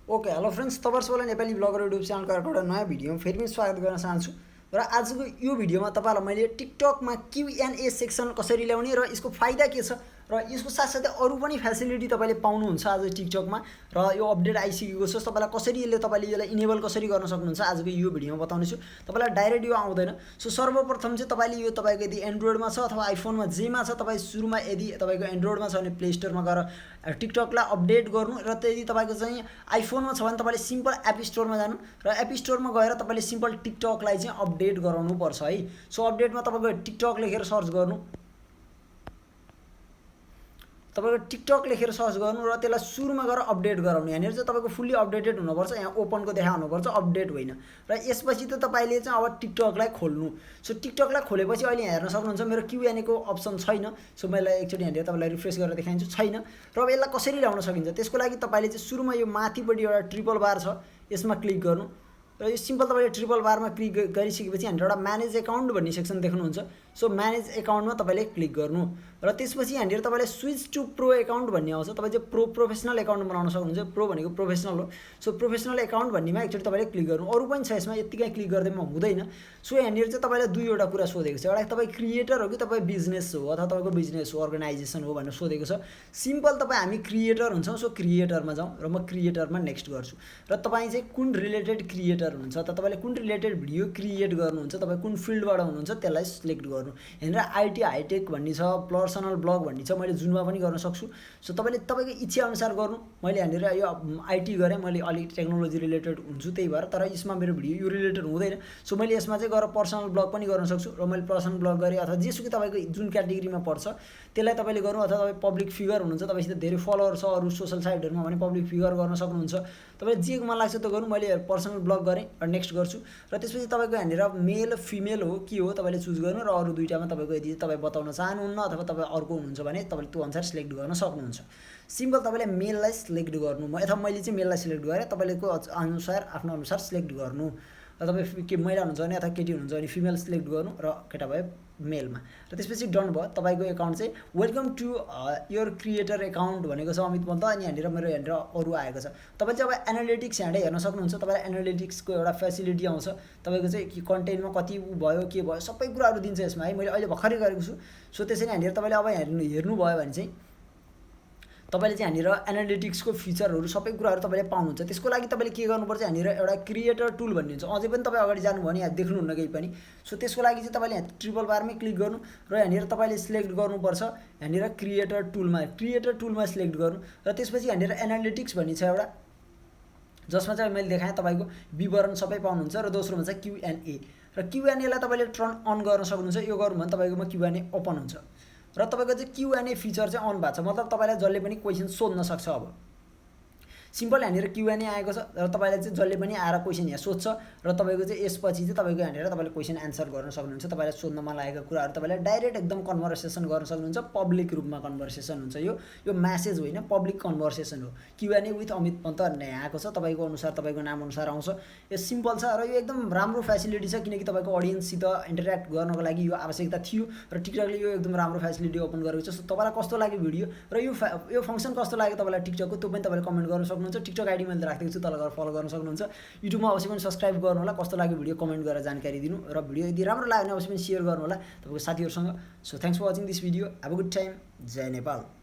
Okay hello friends, तपाईहरु सबैलाई Nepali bagger YouTube च्यानलको एउटा नयाँ भिडियोमा फेरि पनि स्वागत गर्न चाहन्छु। र आजको यो भिडियोमा तपाईहरुलाई मैले टिकटकमा QnA सेक्सन कसरी ल्याउने र यसको फाइदा के छ र यसको साथसाथै अरु पनि फ्यासिलिटी तपाईले पाउनुहुन्छ आज टिकटकमा र यो अपडेट आइसकेको छ। तपाईलाई कसरी यसलाई इनेबल कसरी गर्न सक्नुहुन्छ आजको यो भिडियोमा बताउने छु। तपाईलाई डाइरेक्ट यो आउँदैन। सो सर्वप्रथम चाहिँ तपाईले यो तपाईको यदि एन्ड्रोइडमा छ अथवा आइफोनमा जेमा छ, तपाई सुरुमा यदि तपाईको एन्ड्रोइडमा छ भने प्ले स्टोरमा गएर टिकटकलाई अपडेट गर्नु र यदि तपाईको चाहिँ आइफोनमा छ भने तपाईले सिम्पल एप स्टोरमा जानु र एप स्टोरमा गएर तपाईले सिम्पल टिकटकलाई चाहिँ अपडेट गराउनु पर्छ है। सो अपडेटमा तपाईको टिकटक लेखेर सर्च गर्नु, तपाईको टिकटक लेखेर सर्च गर्नु र त्यसलाई सुरुमा गएर अपडेट गराउनु। यहाँनिर चाहिँ तपाईको फुल्ली अपडेटेड हुनुपर्छ, यहाँ ओपनको देखाउनुपर्छ, अपडेट होइन। र यसपछि त तपाईले चाहिँ अब टिकटकलाई खोल्नु। सो टिकटकलाई खोलेपछि अहिले यहाँ हेर्न सक्नुहुन्छ मेरो QnA को अप्सन छैन। सो मैले एकचोटि यहाँनिर तपाईलाई रिफ्रेश गरेर देखाइन्छु, छैन। र अब यसलाई कसरी ल्याउन सकिन्छ त्यसको लागि तपाईले चाहिँ सुरुमा यो माथिपट्टि एउटा ट्रिपल बार छ, यसमा क्लिक गर्नु र यो सिम्पल तपाईले ट्रिपल बारमा क्लिक गरिसकेपछि यहाँनिर एउटा म्यानेज एकाउन्ट भन्ने सेक्सन देख्नुहुन्छ। सो म्यानेज एकाउन्टमा तपाईले क्लिक गर्नु र त्यसपछि यहाँनिर तपाईले स्विच टु प्रो एकाउन्ट भन्ने आउँछ। तपाई चाहिँ प्रोफेसनल एकाउन्ट बनाउन सक्नुहुन्छ। प्रो भनेको प्रोफेसनल हो। सो प्रोफेसनल एकाउन्ट भन्नेमा एकचोटि तपाईले क्लिक गर्नु। अरु पनि छ यसमा, यतिकै क्लिक गर्दैमा हुँदैन। सो यहाँनिर चाहिँ तपाईलाई दुईवटा कुरा सोधेको छ। एउटा तपाई क्रिएटर हो कि तपाई बिजनेस हो अथवा तपाईको बिजनेस हो, अर्गनाइजेसन हो भनेर सोधेको छ। सिम्पल तपाई हामी क्रिएटर हुन्छौं। सो क्रिएटरमा जाउँ र म क्रिएटरमा नेक्स्ट गर्छु र तपाई चाहिँ कुन रिलेटेड क्रिएटर हुनुहुन्छ त तपाईले कुन रिलेटेड भिडियो क्रिएट गर्नुहुन्छ, तपाई कुन फिल्डबाट हुनुहुन्छ त्यसलाई सिलेक्ट गर्नु। यहाँनिर आईटी हाइटेक भन्ने छ, पर्सनल ब्लग भन्ने छ, मैले जुनमा पनि गर्न सक्छु। सो तपाईले तपाईको इच्छा अनुसार गर्नु। मैले यहाँनिर यो आईटी गरे, मैले अलि टेक्नोलोजी रिलेटेड हुन्छु त्यही भएर, तर यसमा मेरो भिडियो यो रिलेटेड हुँदैन। सो मैले यसमा चाहिँ गएर पर्सनल ब्लग पनि गर्न सक्छु र मैले पर्सनल ब्लग गरे अथवा जेसुकै तपाईको जुन क्याटेगोरीमा पर्छ त्यसलाई तपाईले गर्नु। अथवा तपाई पब्लिक फिगर हुनुहुन्छ, तपाईसित धेरै फलोअर छ अरु सोशल साइटहरुमा भने पब्लिक फिगर गर्न सक्नुहुन्छ। तपाईले जे मन लाग्छ त्यो गर्नु। मैले पर्सनल ब्लग गरे र नेक्स्ट गर्छु र त्यसपछि तपाईको यहाँनिर मेल फिमेल हो के हो तपाईले चुज गर्नु र अरु दुईटामा तपाईको यदि तपाई बताउन चाहनुहुन्न अथवा तपाई अर्को हुनुहुन्छ भने तपाईले त्यो अनुसार सिलेक्ट गर्न सक्नुहुन्छ। सिम्पल तपाईले मेललाई सिलेक्ट गर्नु। अथवा मैले चाहिँ मेललाई सिलेक्ट गरे, तपाईलेको अनुसार आफ्नो अनुसार सिलेक्ट गर्नु। र तपाई के महिला हुनुहुन्छ भने अथवा केटी हुनुहुन्छ भने फिमेल सिलेक्ट गर्नु र केटा भए मेलमा। र त्यसपछि डन भयो। तपाईको एकाउन्ट चाहिँ welcome to your creator account भनेको छ अमित पन्त। अनि यहाँनिर मेरो यहाँनिर अरु आएको छ। तपाई चाहिँ अब एनालिटिक्स यहाँले हेर्न सक्नुहुन्छ। तपाईलाई एनालिटिक्सको एउटा फ्यासिलिटी आउँछ। तपाईको चाहिँ के कन्टेन्टमा कति भयो के भयो सबै कुराहरु दिन्छ यसमा है। मैले अहिले भर्खरै गरेको छु। सो त्यसैले यहाँनिर तपाईले अब हेर्नु भयो भने चाहिँ तपाईले चाहिँ यहाँनिर एनालिटिक्सको फिचरहरु सबै कुराहरु तपाईले पाउनुहुन्छ। त्यसको लागि तपाईले के गर्नुपर्छ, यहाँनिर एउटा क्रिएटर टुल भन्ने हुन्छ। अझै पनि तपाई अगाडि जानु भने यहाँ देख्नुहुन्न केही पनि। सो त्यसको लागि चाहिँ तपाईले यहाँ ट्रिपल बारमै क्लिक गर्नु र यहाँनिर तपाईले सिलेक्ट गर्नुपर्छ यहाँनिर क्रिएटर टुलमा सिलेक्ट गर्नु र त्यसपछि यहाँनिर एनालिटिक्स भन्ने छ एउटा, जसमा चाहिँ मैले देखाएँ तपाईको विवरण सबै पाउनुहुन्छ। र दोस्रोमा चाहिँ QnA र QnA लाई तपाईले टर्न अन गर्न सक्नुहुन्छ। यो गर्नु भने तपाईकोमा QnA ओपन हुन्छ र तपाईको चाहिँ QnA फिचर चाहिँ अन भएको छ। मतलब तपाईलाई जसले पनि क्वेशन सोध्न सक्छ। अब सिम्पल यहाँनिर QnA आएको छ र तपाईलाई चाहिँ जसले पनि आएर क्वेशन यहाँ सोध्छ र तपाईको चाहिँ यसपछि चाहिँ तपाईको यहाँनिर तपाईले क्वेशन आन्सर गर्न सक्नुहुन्छ। तपाईलाई सोध्न मन लागेको कुराहरु तपाईलाई डाइरेक्ट एकदम कन्भर्सेसन गर्न सक्नुहुन्छ। पब्लिक रूपमा कन्भर्सेसन हुन्छ। यो मेसेज होइन, पब्लिक कन्भर्सेसन हो। QnA विथ अमित पन्त यहाँ आएको छ। तपाईको अनुसार तपाईको नाम अनुसार आउँछ। यो सिम्पल छ र यो एकदम राम्रो फ्यासिलिटी छ किनकि तपाईको अडियन्ससित इन्टरेक्ट गर्नको लागि यो आवश्यकता थियो र टिकटकले यो एकदम राम्रो फ्यासिलिटी ओपन गरेको छ। सो तपाईलाई कस्तो लाग्यो भिडियो र यो फंक्सन कस्तो लाग्यो तपाईलाई टिकटकको त्यो पनि तपाईले कमेन्ट गर्न सक्नुहुन्छ। टिकटक आइडी मैले राखेको छु, तल गएर फलो गर्न सक्नुहुन्छ। युट्युबमा अवश्य पनि सब्स्क्राइब गर्नु होला। कस्तो लाग्यो भिडियो कमेन्ट गरेर जानकारी दिनु र भिडियो यदि राम्रो लाग्यो भने अवश्य पनि शेयर गर्नु होला तपाईको साथीहरुसँग। So thanks for watching this video. Have a good time. जय नेपाल।